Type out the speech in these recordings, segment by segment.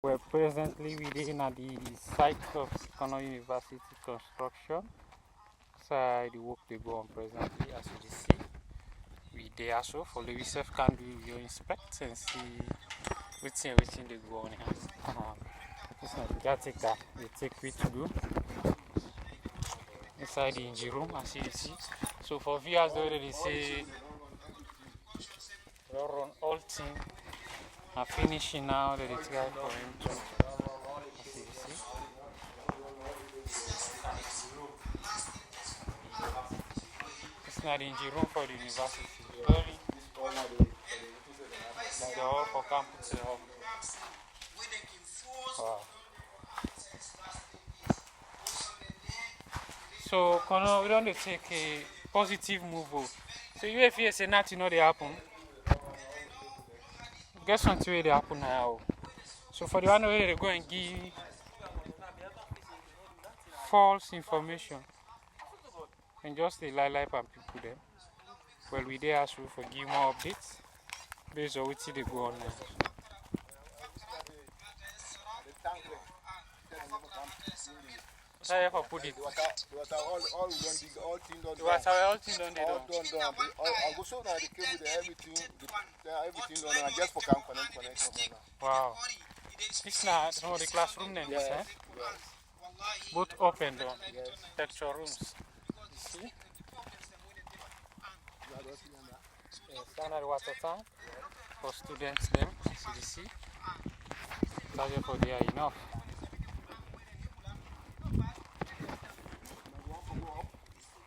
We're presently within at the site of Kano University construction. So the work they go on presently, as you see. We there so for the self can do your inspect and see which they go on here. It's not the caretaker, they take me to do inside the engine room as you see. So for viewers they already say they run all thing are finishing now that it's right for him to as you see. It's not the engine room for the university. Very like the hall for campus hall. Wow. So Kono, we don't take a positive move. So you if you say nothing know they happen. Guess something where they happen now. So for the one where they go and give false information and just the lie and people them. Well we there ask you for give more updates based on what they go on now. So I have put it. All thing done. The water all thing done they All done. done. I go show now the cable, everything done. And just for can connect. Wow. This now some of the classroom then this, eh? Yes. Both up and down. Yes. Lecture rooms. You see? Yes, down water tank for students them, as you see. Charger for there enough.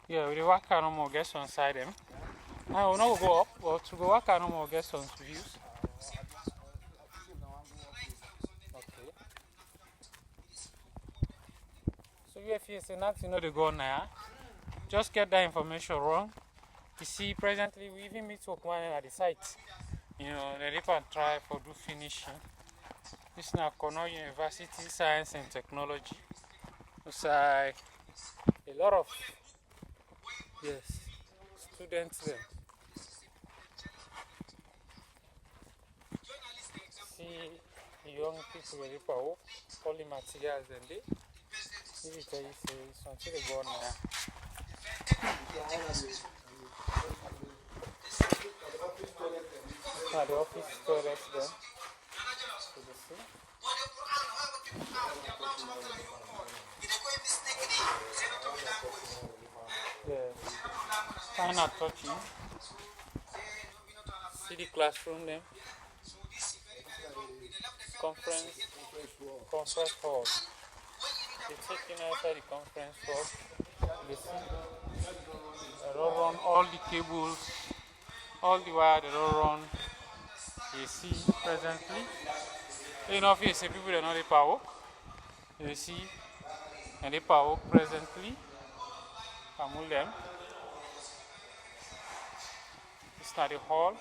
Yeah, we work no more guests on side them. I will not go up, but to go work no more guests on views. Okay. So if you say nothing, you know they go on now. Just get that information wrong. You see, presently we even meet workman at the site. You know, they rip and try for do finishing. This is now Kano University Science and Technology. It's a lot of students there. See the young people with all the materials and they. If you tell you say something they go on now. The office toilets there. So you see. Yeah. Final touching. See the classroom there. Conference hall. They take in outside the conference hall. You see. They don't run all the cables, all the wire. They don't run. You see presently. You know, if you see people that know the power, you see, and the power presently. Among them. It's not the hall.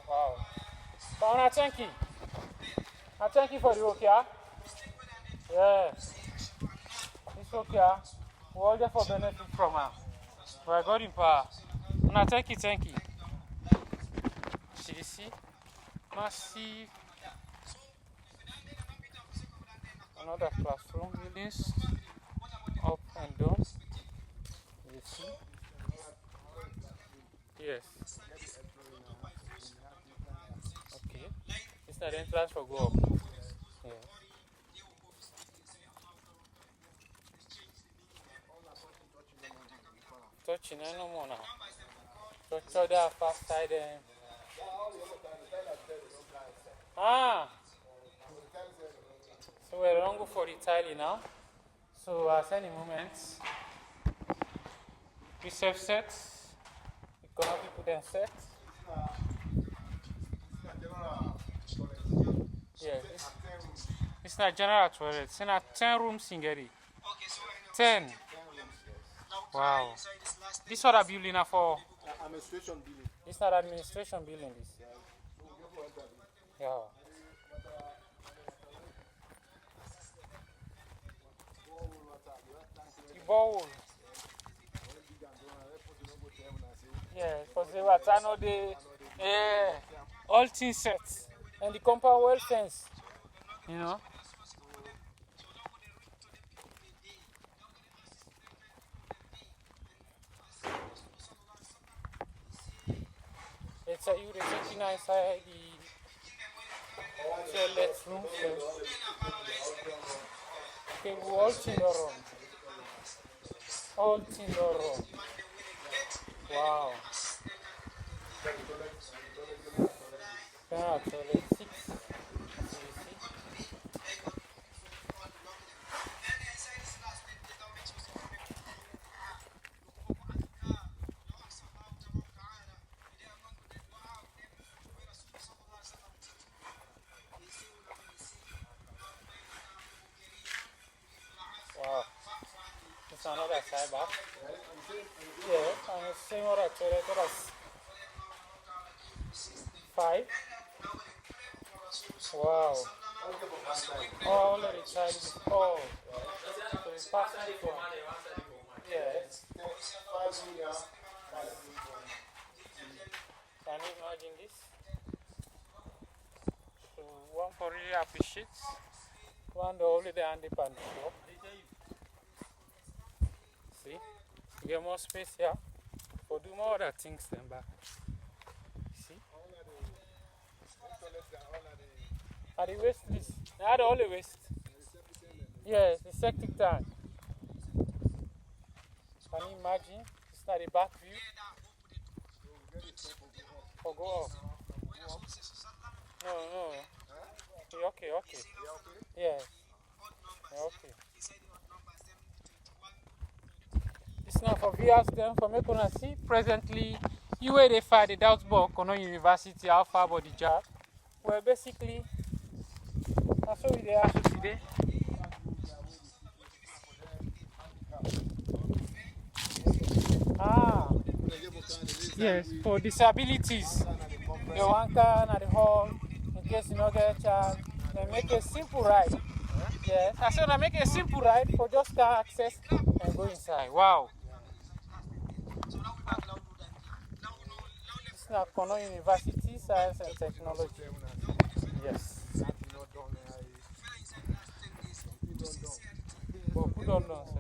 Wow. But thank you. I thank you for the work, yeah? Yeah. It's okay. We're all there for benefit from her. We're God in power. Now thank you. See, massive. Another classroom buildings up and down. You see? Yes. Okay. It's not the entrance for go up. Yeah. Touching no more now. Touch other fast side. Ah! So we're going to go for the tiling now. So at any moment, we self set. We can put them set. Yeah, it's not general toilet. It's not 10 rooms in Gary. 10. Wow. This other building are for Administration building. it's not administration building. This. Yeah. borehole. Yeah, because they were all things set. And the compound well fence, you know. It's a you taking inside the toilet room first. Okay, we all in the room. All in the room. Wow. Toilet 6. Wow. It's another side back. Yeah, and the same other toilet, that's 5. Wow. Oh, already tried this. Oh. So it's passing from. Yes. Can you imagine this? So one for really appreciates. One the only the handy pan shop. See? You get more space here. For do more other things than back. See? Are the waste this? They are the only waste. Yes, the septic tank. Can you imagine? It's not the back view. Oh, go off. No. Okay. Yes. Okay. It's not for viewers then for me to see presently you where they find the Doubt Kono University how far about the job. Well basically that's what we are today. Yes, for disabilities. The one car and the hall, in case you don't get a child, they make a simple ride. Yes, I said they make a simple ride for just car access and go inside. Wow. It's now Kono University, Science and Technology. Yes. But who don't know, sir?